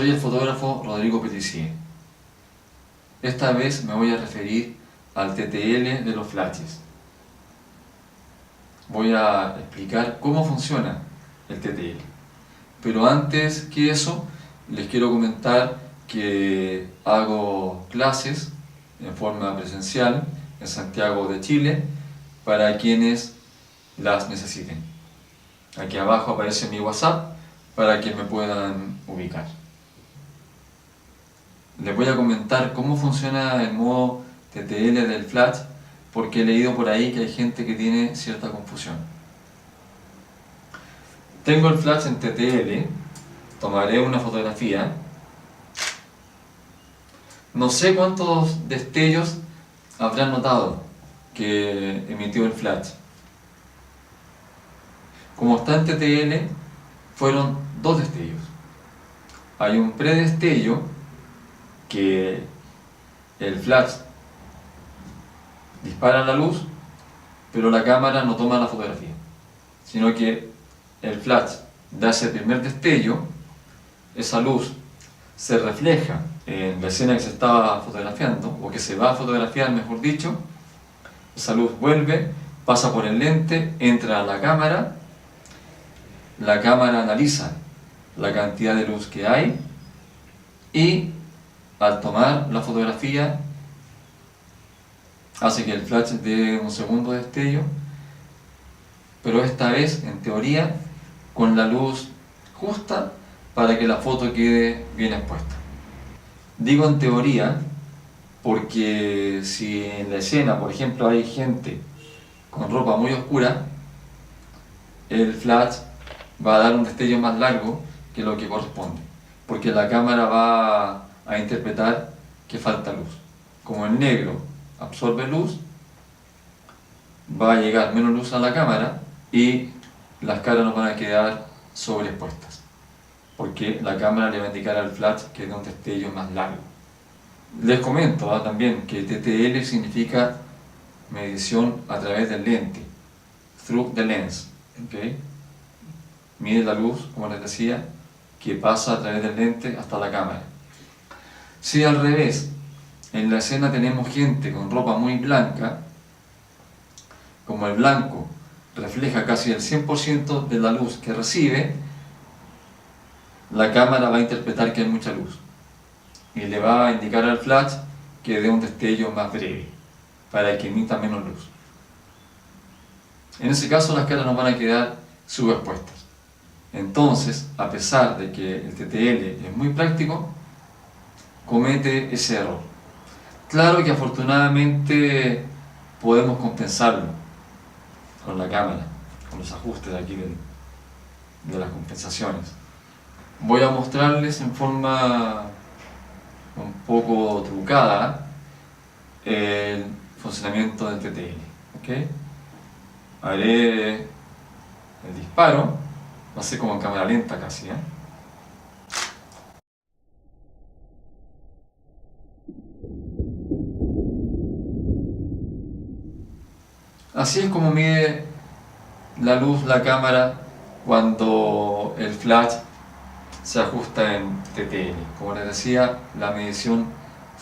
Soy el fotógrafo Rodrigo Petissier. Esta vez me voy a referir al TTL de los flashes. Voy a explicar cómo funciona el TTL. Pero antes que eso, les quiero comentar que hago clases en forma presencial en Santiago de Chile para quienes las necesiten. Aquí abajo aparece mi WhatsApp para que me puedan ubicar. Les voy a comentar cómo funciona el modo TTL del flash, porque he leído por ahí que hay gente que tiene cierta confusión. Tengo el flash en TTL, tomaré una fotografía. No sé cuántos destellos habrán notado que emitió el flash. Como está en TTL, fueron dos destellos. Hay un predestello que el flash dispara la luz, pero la cámara no toma la fotografía, sino que el flash da ese primer destello, esa luz se refleja en la escena que se estaba fotografiando, o que se va a fotografiar, mejor dicho. Esa luz vuelve, pasa por el lente, entra a la cámara analiza la cantidad de luz que hay y al tomar la fotografía hace que el flash dé un segundo destello, pero esta vez, en teoría, con la luz justa para que la foto quede bien expuesta. Digo en teoría porque si en la escena, por ejemplo, hay gente con ropa muy oscura, el flash va a dar un destello más largo que lo que corresponde, porque la cámara va a interpretar que falta luz. Como el negro absorbe luz, va a llegar menos luz a la cámara y las caras nos van a quedar sobreexpuestas, porque la cámara le va a indicar al flash que da un destello más largo. Les comento también que TTL significa medición a través del lente, through the lens. ¿Okay? Mide la luz, como les decía, que pasa a través del lente hasta la cámara. Si al revés, en la escena tenemos gente con ropa muy blanca, como el blanco refleja casi el 100% de la luz que recibe, la cámara va a interpretar que hay mucha luz y le va a indicar al flash que dé un destello más breve para que emita menos luz. En ese caso las caras nos van a quedar subexpuestas. Entonces, a pesar de que el TTL es muy práctico, comete ese error. Claro que afortunadamente podemos compensarlo con la cámara, con los ajustes de aquí de las compensaciones. Voy a mostrarles en forma un poco trucada el funcionamiento del TTL. ¿Okay? Haré el disparo, va a ser como en cámara lenta casi, Así es como mide la luz la cámara cuando el flash se ajusta en TTL. Como les decía, la medición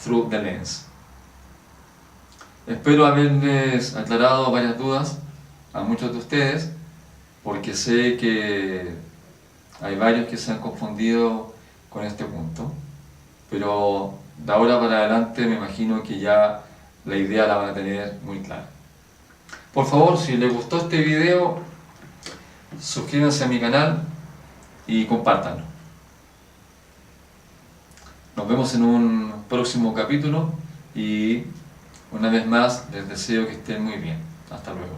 through the lens. Espero haberles aclarado varias dudas a muchos de ustedes, porque sé que hay varios que se han confundido con este punto, pero de ahora para adelante me imagino que ya la idea la van a tener muy clara. Por favor, si les gustó este video, suscríbanse a mi canal y compártanlo. Nos vemos en un próximo capítulo y una vez más les deseo que estén muy bien. Hasta luego.